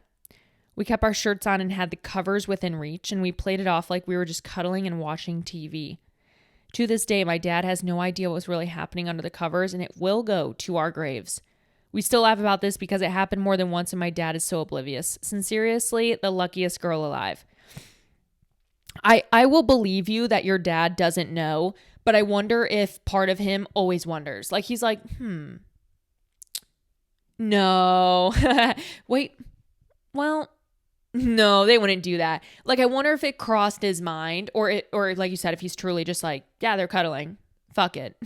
We kept our shirts on and had the covers within reach, and we played it off like we were just cuddling and watching TV. To this day, my dad has no idea what was really happening under the covers, and it will go to our graves. We still laugh about this because it happened more than once and my dad is so oblivious. Sincerely, the luckiest girl alive. I will believe you that your dad doesn't know, but I wonder if part of him always wonders. Like he's like, no. Wait, well, no, they wouldn't do that. Like I wonder if it crossed his mind or like you said, if he's truly just like, yeah, they're cuddling. Fuck it.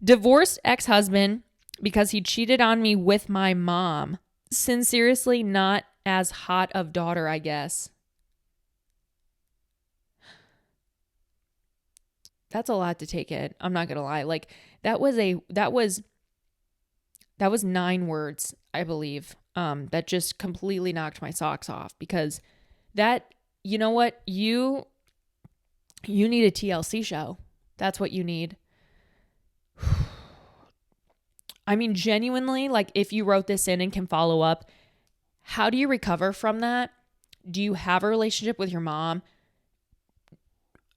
Divorced ex-husband because he cheated on me with my mom. Sincerely, not as hot of daughter, I guess. that's a lot to take in. I'm not going to lie. Like that was 9 words, I believe, that just completely knocked my socks off, because that, you know what, you need a TLC show. That's what you need. I mean, genuinely, like if you wrote this in and can follow up, how do you recover from that? Do you have a relationship with your mom?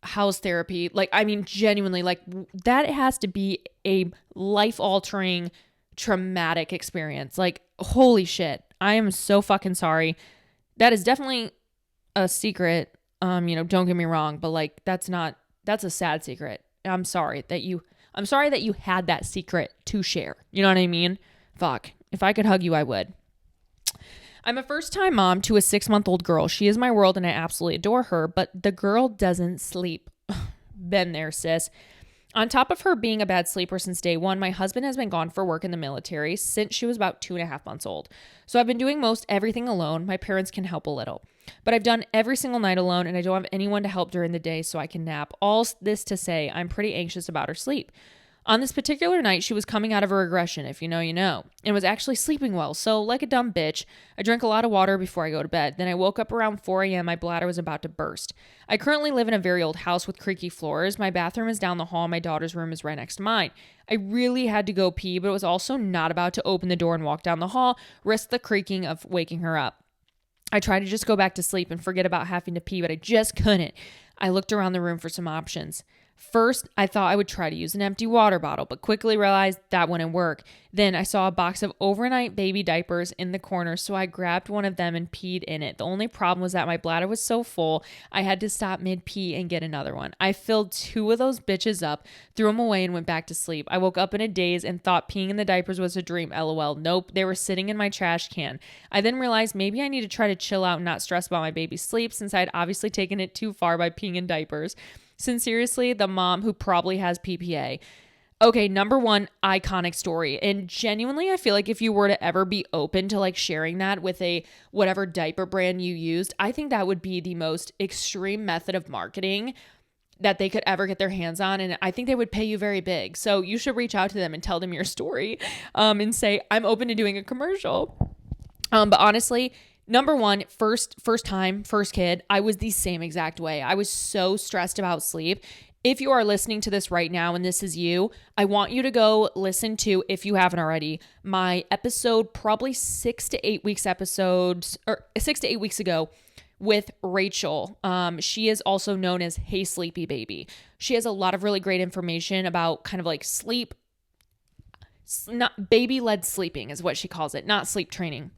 How's therapy? Like, I mean, genuinely, like that has to be a life-altering, traumatic experience. Like, holy shit. I am so fucking sorry. That is definitely a secret. Don't get me wrong, but like, that's a sad secret. I'm sorry that you had that secret to share. You know what I mean? Fuck. If I could hug you, I would. I'm a first-time mom to a 6-month-old girl. She is my world and I absolutely adore her, but the girl doesn't sleep. Been there, sis. On top of her being a bad sleeper since day one, my husband has been gone for work in the military since she was about 2.5 months old. So I've been doing most everything alone. My parents can help a little. But I've done every single night alone and I don't have anyone to help during the day so I can nap. All this to say, I'm pretty anxious about her sleep. On this particular night, she was coming out of a regression, if you know, you know, and was actually sleeping well. So like a dumb bitch, I drank a lot of water before I go to bed. Then I woke up around 4 a.m. My bladder was about to burst. I currently live in a very old house with creaky floors. My bathroom is down the hall. My daughter's room is right next to mine. I really had to go pee, but it was also not about to open the door and walk down the hall, risk the creaking of waking her up. I tried to just go back to sleep and forget about having to pee, but I just couldn't. I looked around the room for some options. First, I thought I would try to use an empty water bottle, but quickly realized that wouldn't work. Then I saw a box of overnight baby diapers in the corner, so I grabbed one of them and peed in it. The only problem was that my bladder was so full, I had to stop mid-pee and get another one. I filled 2 of those bitches up, threw them away, and went back to sleep. I woke up in a daze and thought peeing in the diapers was a dream. LOL. Nope, they were sitting in my trash can. I then realized maybe I need to try to chill out and not stress about my baby's sleep, since I had obviously taken it too far by peeing in diapers. Sincerely, the mom who probably has PPA. Okay, number 1, iconic story. And genuinely, I feel like if you were to ever be open to like sharing that with a whatever diaper brand you used, I think that would be the most extreme method of marketing that they could ever get their hands on. And I think they would pay you very big. So you should reach out to them and tell them your story and say, I'm open to doing a commercial. But honestly, number 1, first time, first kid, I was the same exact way. I was so stressed about sleep. If you are listening to this right now and this is you, I want you to go listen to, if you haven't already, my episode, probably 6 to 8 weeks ago with Rachel. She is also known as Hey Sleepy Baby. She has a lot of really great information about kind of like sleep, not baby-led sleeping is what she calls it, not sleep training.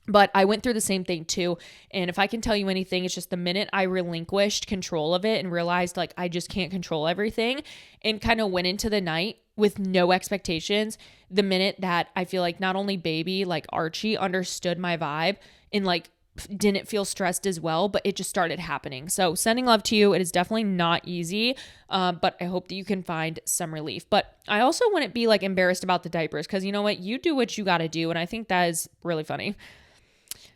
But I went through the same thing too. And if I can tell you anything, it's just the minute I relinquished control of it and realized like I just can't control everything and kind of went into the night with no expectations, the minute that I feel like not only baby, like Archie understood my vibe and like didn't feel stressed as well, but it just started happening. So sending love to you. It is definitely not easy, but I hope that you can find some relief. But I also wouldn't be like embarrassed about the diapers because you know what? You do what you got to do. And I think that is really funny.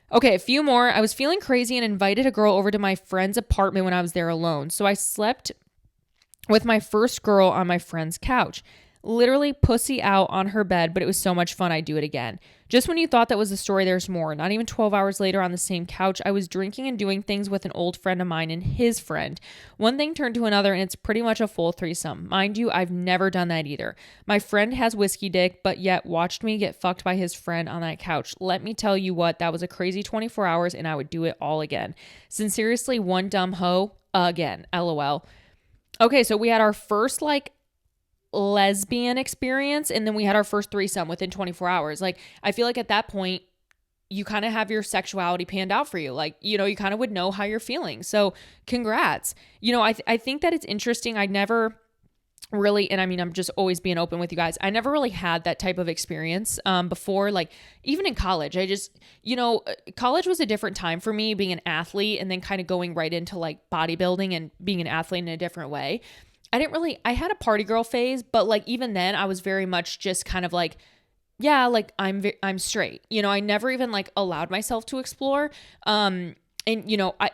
Okay, a few more. I was feeling crazy and invited a girl over to my friend's apartment when I was there alone. So I slept with my first girl on my friend's couch. Literally pussy out on her bed, but it was so much fun I'd do it again. Just when you thought that was the story, there's more. Not even 12 hours later on the same couch, I was drinking and doing things with an old friend of mine and his friend. One thing turned to another and it's pretty much a full threesome. Mind you, I've never done that either. My friend has whiskey dick, but yet watched me get fucked by his friend on that couch. Let me tell you what, that was a crazy 24 hours and I would do it all again. Sincerely, one dumb hoe again. LOL. Okay, so we had our first like lesbian experience and then we had our first threesome within 24 hours. Like I feel like at that point you kind of have your sexuality panned out for you. Like, you know, you kind of would know how you're feeling. So congrats. You know, I think that it's interesting. I never really, and I mean, I'm just always being open with you guys. I never really had that type of experience before, like even in college. I just, you know, college was a different time for me being an athlete and then kind of going right into like bodybuilding and being an athlete in a different way. I had a party girl phase, but like even then I was very much just kind of like, yeah, like I'm straight. You know, I never even like allowed myself to explore. And,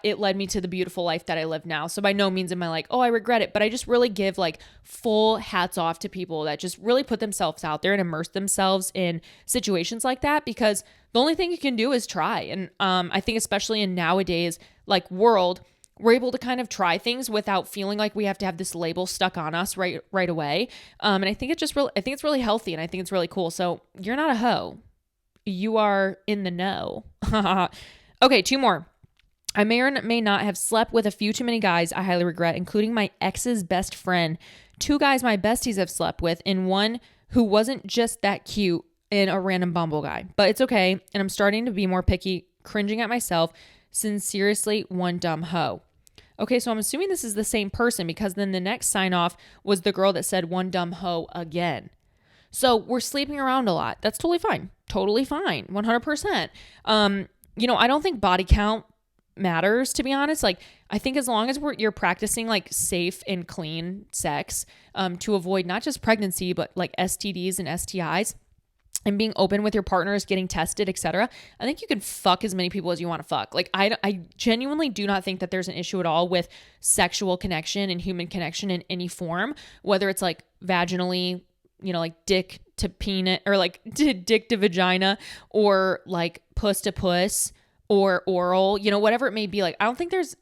it led me to the beautiful life that I live now. So by no means am I like, oh, I regret it. But I just really give like full hats off to people that just really put themselves out there and immerse themselves in situations like that, because the only thing you can do is try. And I think especially in nowadays, like world, we're able to kind of try things without feeling like we have to have this label stuck on us right away. And I think I think it's really healthy, and I think it's really cool. So you're not a hoe. You are in the know. Okay, 2 more. I may or may not have slept with a few too many guys I highly regret, including my ex's best friend, 2 guys my besties have slept with, and one who wasn't just that cute, and a random Bumble guy. But it's okay, and I'm starting to be more picky, cringing at myself. Sincerely, one dumb hoe. Okay, so I'm assuming this is the same person, because then the next sign off was the girl that said one dumb hoe again. So we're sleeping around a lot. That's totally fine. Totally fine. 100%. I don't think body count matters, to be honest. Like, I think as long as you're practicing like safe and clean sex, to avoid not just pregnancy, but like STDs and STIs, and being open with your partners, getting tested, etc., I think you can fuck as many people as you want to fuck. Like, I genuinely do not think that there's an issue at all with sexual connection and human connection in any form, whether it's like vaginally, like dick to penis, or like dick to vagina, or like puss to puss, or oral, whatever it may be. Like, I don't think there's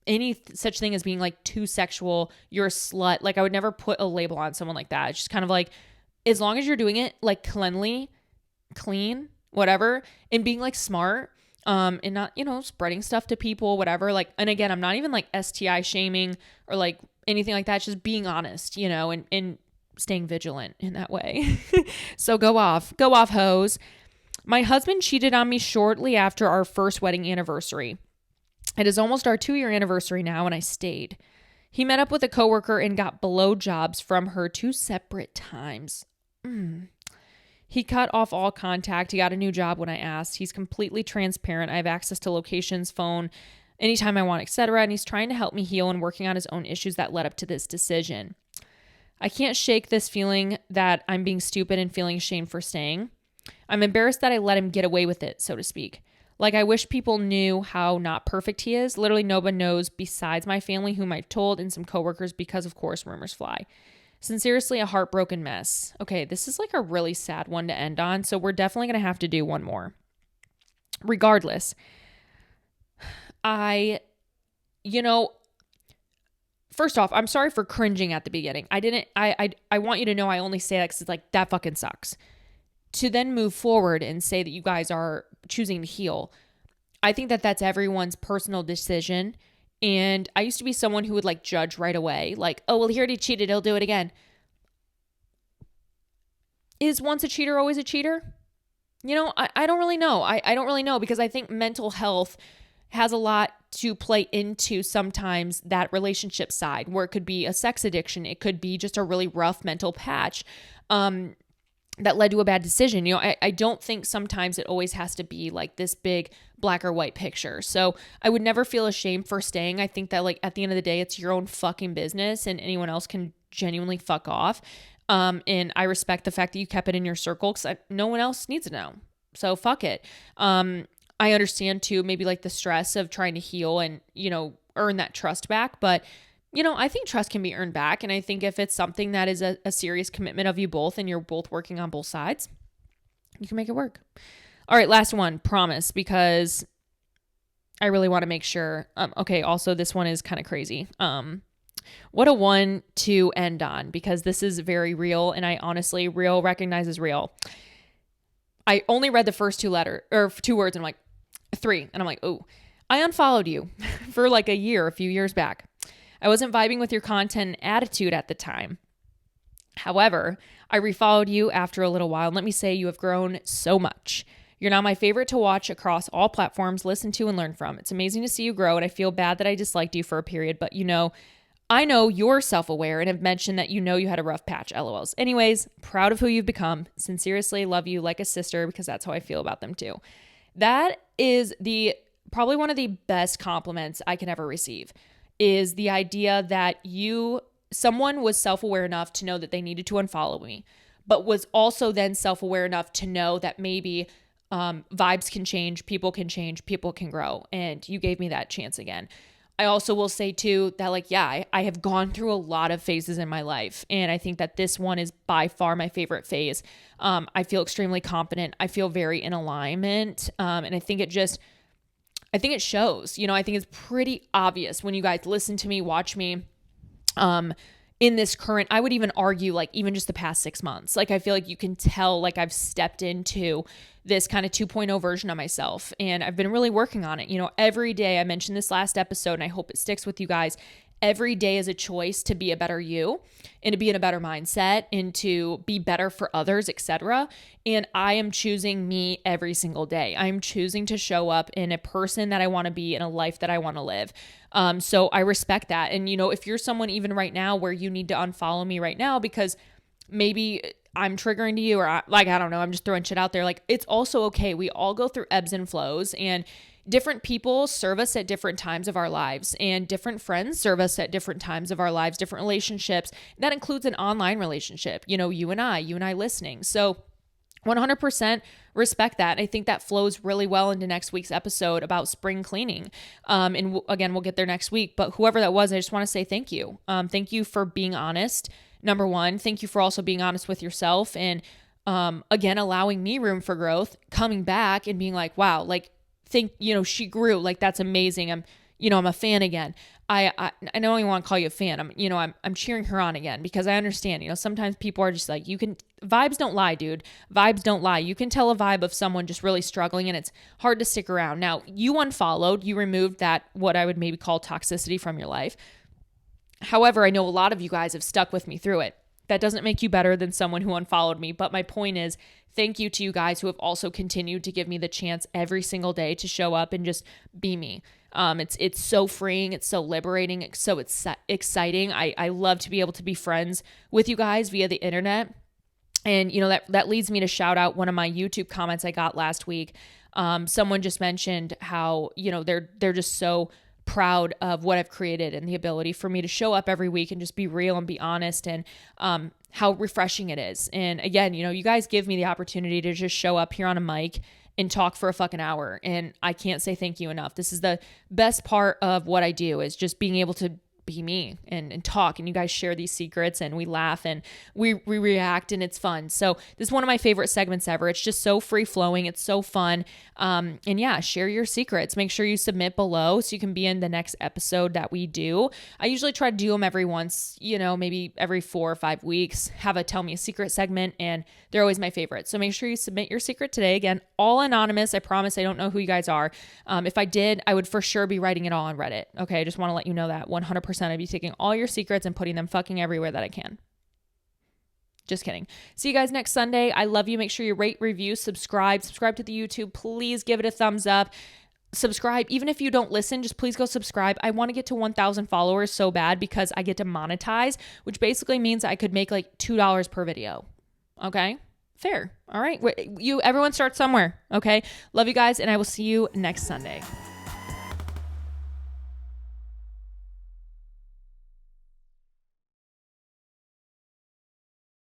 any such thing as being like too sexual, you're a slut. Like, I would never put a label on someone like that. It's just kind of like, as long as you're doing it like clean, whatever, and being like smart, and not, spreading stuff to people, whatever. Like, and again, I'm not even like STI shaming or like anything like that. It's just being honest, and staying vigilant in that way. So go off hoes. My husband cheated on me shortly after our first wedding anniversary. It is almost our 2-year anniversary now, and I stayed. He met up with a coworker and got blowjobs from her 2 separate times. He cut off all contact. He got a new job when I asked. He's completely transparent. I have access to locations, phone, anytime I want, etc. And he's trying to help me heal and working on his own issues that led up to this decision. I can't shake this feeling that I'm being stupid and feeling ashamed for staying. I'm embarrassed that I let him get away with it, so to speak. Like, I wish people knew how not perfect he is. Literally no one knows besides my family, whom I've told, and some coworkers, because of course rumors fly. Sincerely, a heartbroken mess. Okay, this is like a really sad one to end on, so we're definitely going to have to do one more. Regardless, first off, I'm sorry for cringing at the beginning. I want you to know I only say that because it's like, that fucking sucks. To then move forward and say that you guys are choosing to heal, I think that that's everyone's personal decision. And I used to be someone who would like judge right away. Like, oh, well, he already cheated, he'll do it again. Is once a cheater always a cheater? I don't really know. I don't really know, because I think mental health has a lot to play into sometimes that relationship side, where it could be a sex addiction. It could be just a really rough mental patch that led to a bad decision. I don't think sometimes it always has to be like this big black or white picture. So I would never feel ashamed for staying. I think that like at the end of the day, it's your own fucking business, and anyone else can genuinely fuck off. And I respect the fact that you kept it in your circle, because no one else needs to know. So fuck it. I understand too, maybe like the stress of trying to heal and, earn that trust back. But, I think trust can be earned back. And I think if it's something that is a serious commitment of you both, and you're both working on both sides, you can make it work. All right, last one, promise, because I really want to make sure. Okay, also this one is kind of crazy. What a one to end on, because this is very real, and I honestly, real recognizes real. I only read the first 2 words, and I'm like, 3. And I'm like, oh, I unfollowed you for like a few years back. I wasn't vibing with your content and attitude at the time. However, I refollowed you after a little while, and let me say you have grown so much. You're now my favorite to watch across all platforms, listen to, and learn from. It's amazing to see you grow, and I feel bad that I disliked you for a period, but I know you're self-aware and have mentioned that you had a rough patch, LOLs. Anyways, proud of who you've become. Sincerely love you like a sister, because that's how I feel about them too. That is probably one of the best compliments I can ever receive, is the idea that someone was self-aware enough to know that they needed to unfollow me, but was also then self-aware enough to know that maybe Vibes can change, people can grow. And you gave me that chance again. I also will say too that like, yeah, I have gone through a lot of phases in my life. And I think that this one is by far my favorite phase. I feel extremely confident. I feel very in alignment. And I think it shows, I think it's pretty obvious when you guys listen to me, watch me, in this current, I would even argue like even just the past 6 months, like I feel like you can tell like I've stepped into this kind of 2.0 version of myself, and I've been really working on it. Every day, I mentioned this last episode and I hope it sticks with you guys. Every day is a choice to be a better you and to be in a better mindset and to be better for others, etc. And I am choosing me every single day. I'm choosing to show up in a person that I want to be, in a life that I want to live. So I respect that. And, if you're someone even right now where you need to unfollow me right now because maybe I'm triggering to you or I don't know, I'm just throwing shit out there. Like, it's also okay. We all go through ebbs and flows, and different people serve us at different times of our lives, and different friends serve us at different times of our lives, different relationships. That includes an online relationship, you and I listening. So 100% respect that. I think that flows really well into next week's episode about spring cleaning. And again, we'll get there next week, but whoever that was, I just want to say thank you. Thank you for being honest. Number one, thank you for also being honest with yourself. And again, allowing me room for growth, coming back and being like, wow, like, she grew, like, that's amazing. I'm a fan again. I don't even want to call you a fan. I'm cheering her on again because I understand, sometimes people are just like, vibes don't lie, dude. Vibes don't lie. You can tell a vibe of someone just really struggling and it's hard to stick around. Now, you unfollowed, you removed that, what I would maybe call toxicity from your life. However, I know a lot of you guys have stuck with me through it. That doesn't make you better than someone who unfollowed me. But my point is, thank you to you guys who have also continued to give me the chance every single day to show up and just be me. It's so freeing. It's so liberating. It's so exciting. I love to be able to be friends with you guys via the internet. And, that leads me to shout out one of my YouTube comments I got last week. Someone just mentioned how, they're just so proud of what I've created and the ability for me to show up every week and just be real and be honest, and how refreshing it is. And again, you guys give me the opportunity to just show up here on a mic and talk for a fucking hour. And I can't say thank you enough. This is the best part of what I do, is just being able to be me and talk, and you guys share these secrets and we laugh and we react, and it's fun. So this is one of my favorite segments ever. It's just so free flowing. It's so fun. And yeah, share your secrets. Make sure you submit below so you can be in the next episode that we do. I usually try to do them every once, maybe every 4 or 5 weeks, have a tell me a secret segment, and they're always my favorite. So make sure you submit your secret today. Again, all anonymous. I promise I don't know who you guys are. If I did, I would for sure be writing it all on Reddit. Okay. I just want to let you know that 100%. I'd be taking all your secrets and putting them fucking everywhere that I can. Just kidding. See you guys next Sunday. I love you. Make sure you rate, review, subscribe to the YouTube. Please give it a thumbs up. Subscribe. Even if you don't listen, just please go subscribe. I want to get to 1,000 followers so bad because I get to monetize, which basically means I could make like $2 per video. Okay? Fair. All right. Everyone start somewhere. Okay? Love you guys, and I will see you next Sunday.